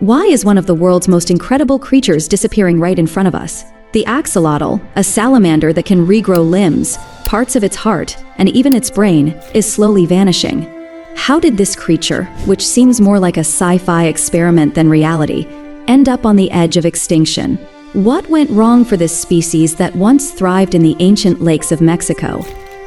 Why is one of the world's most incredible creatures disappearing right in front of us? The axolotl, a salamander that can regrow limbs, parts of its heart, and even its brain, is slowly vanishing. How did this creature, which seems more like a sci-fi experiment than reality, end up on the edge of extinction? What went wrong for this species that once thrived in the ancient lakes of Mexico?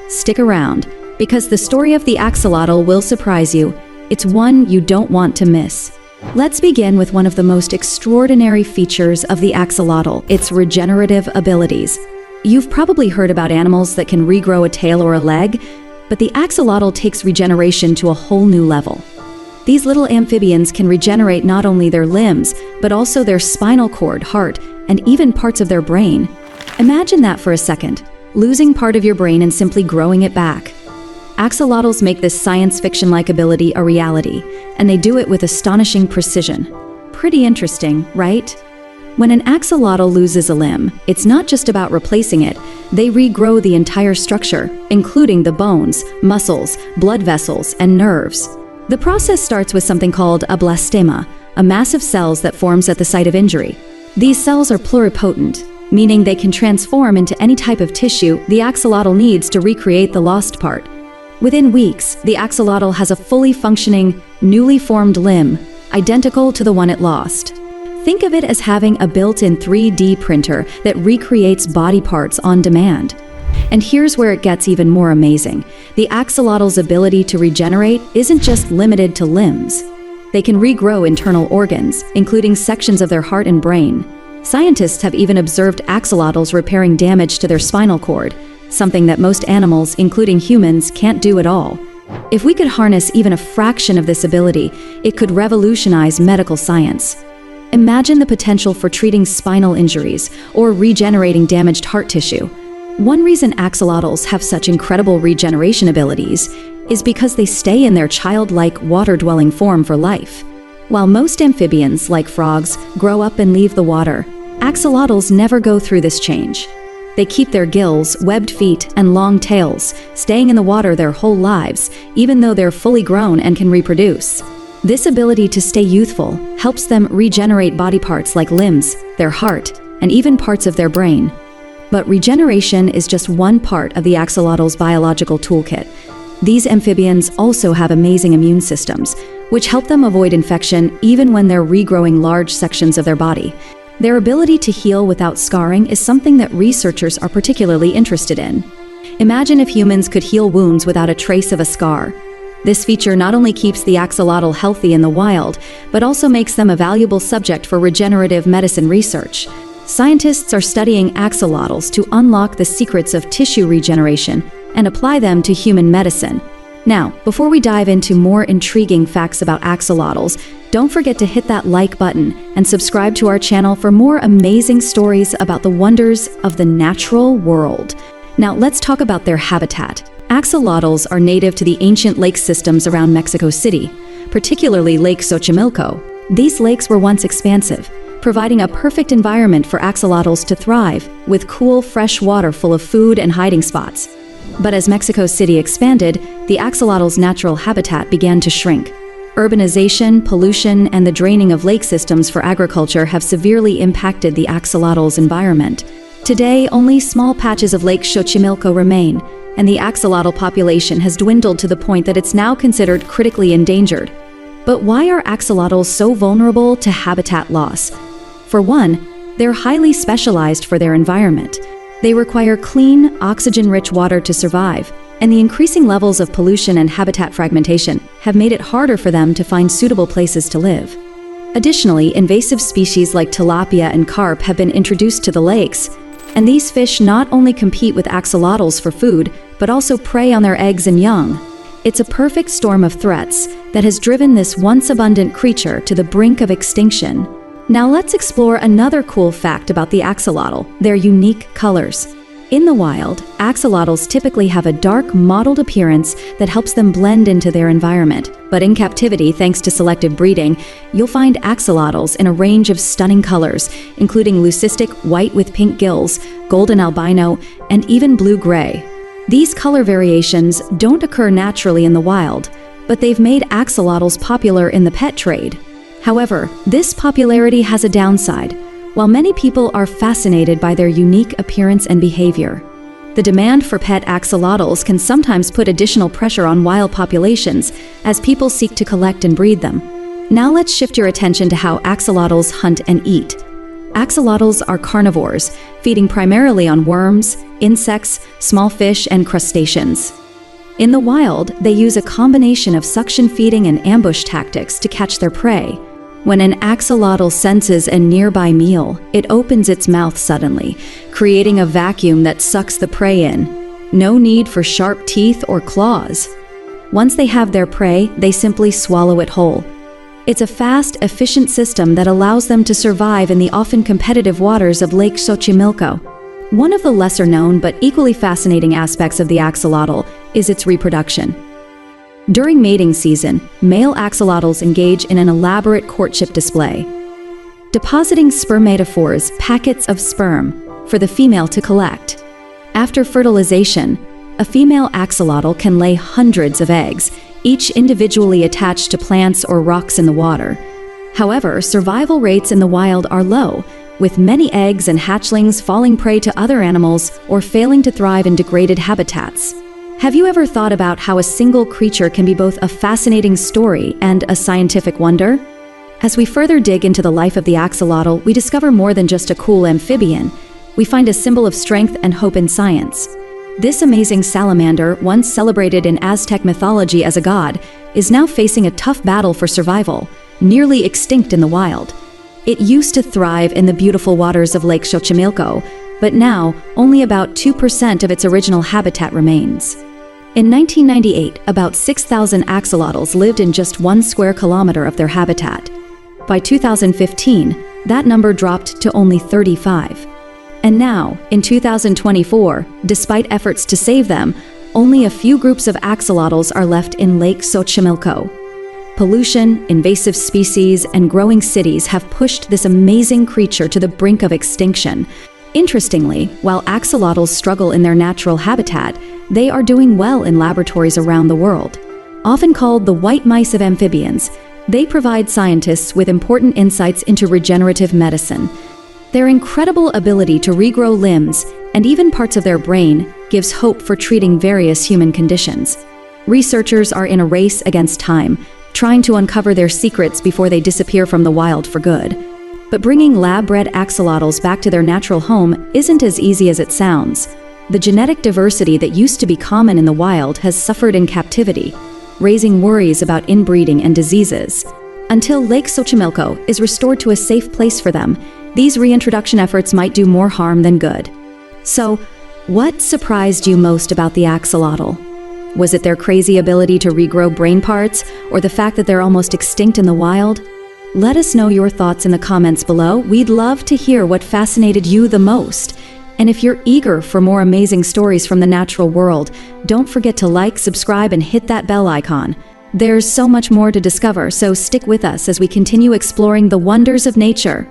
Stick around, because the story of the axolotl will surprise you. It's one you don't want to miss. Let's begin with one of the most extraordinary features of the axolotl, its regenerative abilities. You've probably heard about animals that can regrow a tail or a leg, but the axolotl takes regeneration to a whole new level. These little amphibians can regenerate not only their limbs, but also their spinal cord, heart, and even parts of their brain. Imagine that for a second, losing part of your brain and simply growing it back. Axolotls make this science fiction-like ability a reality, and they do it with astonishing precision. Pretty interesting, right? When an axolotl loses a limb, it's not just about replacing it. They regrow the entire structure, including the bones, muscles, blood vessels, and nerves. The process starts with something called a blastema, a mass of cells that forms at the site of injury. These cells are pluripotent, meaning they can transform into any type of tissue the axolotl needs to recreate the lost part. Within weeks, the axolotl has a fully functioning, newly formed limb, identical to the one it lost. Think of it as having a built-in 3D printer that recreates body parts on demand. And here's where it gets even more amazing. The axolotl's ability to regenerate isn't just limited to limbs. They can regrow internal organs, including sections of their heart and brain. Scientists have even observed axolotls repairing damage to their spinal cord, something that most animals, including humans, can't do at all. If we could harness even a fraction of this ability, it could revolutionize medical science. Imagine the potential for treating spinal injuries or regenerating damaged heart tissue. One reason axolotls have such incredible regeneration abilities is because they stay in their childlike water-dwelling form for life. While most amphibians, like frogs, grow up and leave the water, axolotls never go through this change. They keep their gills, webbed feet, and long tails, staying in the water their whole lives, even though they're fully grown and can reproduce. This ability to stay youthful helps them regenerate body parts like limbs, their heart, and even parts of their brain. But regeneration is just one part of the axolotl's biological toolkit. These amphibians also have amazing immune systems, which help them avoid infection even when they're regrowing large sections of their body. Their ability to heal without scarring is something that researchers are particularly interested in. Imagine if humans could heal wounds without a trace of a scar. This feature not only keeps the axolotl healthy in the wild, but also makes them a valuable subject for regenerative medicine research. Scientists are studying axolotls to unlock the secrets of tissue regeneration and apply them to human medicine. Now, before we dive into more intriguing facts about axolotls, don't forget to hit that like button and subscribe to our channel for more amazing stories about the wonders of the natural world. Now, let's talk about their habitat. Axolotls are native to the ancient lake systems around Mexico City, particularly Lake Xochimilco. These lakes were once expansive, providing a perfect environment for axolotls to thrive, with cool, fresh water full of food and hiding spots. But as Mexico City expanded, the axolotl's natural habitat began to shrink. Urbanization, pollution, and the draining of lake systems for agriculture have severely impacted the axolotl's environment. Today, only small patches of Lake Xochimilco remain, and the axolotl population has dwindled to the point that it's now considered critically endangered. But why are axolotls so vulnerable to habitat loss? For one, they're highly specialized for their environment. They require clean, oxygen-rich water to survive, and the increasing levels of pollution and habitat fragmentation have made it harder for them to find suitable places to live. Additionally, invasive species like tilapia and carp have been introduced to the lakes, and these fish not only compete with axolotls for food, but also prey on their eggs and young. It's a perfect storm of threats that has driven this once abundant creature to the brink of extinction. Now let's explore another cool fact about the axolotl, their unique colors. In the wild, axolotls typically have a dark, mottled appearance that helps them blend into their environment. But in captivity, thanks to selective breeding, you'll find axolotls in a range of stunning colors, including leucistic white with pink gills, golden albino, and even blue-gray. These color variations don't occur naturally in the wild, but they've made axolotls popular in the pet trade. However, this popularity has a downside. While many people are fascinated by their unique appearance and behavior, the demand for pet axolotls can sometimes put additional pressure on wild populations as people seek to collect and breed them. Now let's shift your attention to how axolotls hunt and eat. Axolotls are carnivores, feeding primarily on worms, insects, small fish, and crustaceans. In the wild, they use a combination of suction feeding and ambush tactics to catch their prey. When an axolotl senses a nearby meal, it opens its mouth suddenly, creating a vacuum that sucks the prey in. No need for sharp teeth or claws. Once they have their prey, they simply swallow it whole. It's a fast, efficient system that allows them to survive in the often competitive waters of Lake Xochimilco. One of the lesser-known but equally fascinating aspects of the axolotl is its reproduction. During mating season, male axolotls engage in an elaborate courtship display, depositing spermatophores, packets of sperm, for the female to collect. After fertilization, a female axolotl can lay hundreds of eggs, each individually attached to plants or rocks in the water. However, survival rates in the wild are low, with many eggs and hatchlings falling prey to other animals or failing to thrive in degraded habitats. Have you ever thought about how a single creature can be both a fascinating story and a scientific wonder? As we further dig into the life of the axolotl, we discover more than just a cool amphibian. We find a symbol of strength and hope in science. This amazing salamander, once celebrated in Aztec mythology as a god, is now facing a tough battle for survival, nearly extinct in the wild. It used to thrive in the beautiful waters of Lake Xochimilco, but now only about 2% of its original habitat remains. In 1998, about 6,000 axolotls lived in just 1 square kilometer of their habitat. By 2015, that number dropped to only 35. And now, in 2024, despite efforts to save them, only a few groups of axolotls are left in Lake Xochimilco. Pollution, invasive species, and growing cities have pushed this amazing creature to the brink of extinction. Interestingly, while axolotls struggle in their natural habitat, they are doing well in laboratories around the world. Often called the white mice of amphibians, they provide scientists with important insights into regenerative medicine. Their incredible ability to regrow limbs and even parts of their brain gives hope for treating various human conditions. Researchers are in a race against time, trying to uncover their secrets before they disappear from the wild for good. But bringing lab-bred axolotls back to their natural home isn't as easy as it sounds. The genetic diversity that used to be common in the wild has suffered in captivity, raising worries about inbreeding and diseases. Until Lake Xochimilco is restored to a safe place for them, these reintroduction efforts might do more harm than good. So, what surprised you most about the axolotl? Was it their crazy ability to regrow brain parts, or the fact that they're almost extinct in the wild? Let us know your thoughts in the comments below. We'd love to hear what fascinated you the most. And if you're eager for more amazing stories from the natural world, don't forget to like, subscribe, and hit that bell icon. There's so much more to discover, so stick with us as we continue exploring the wonders of nature.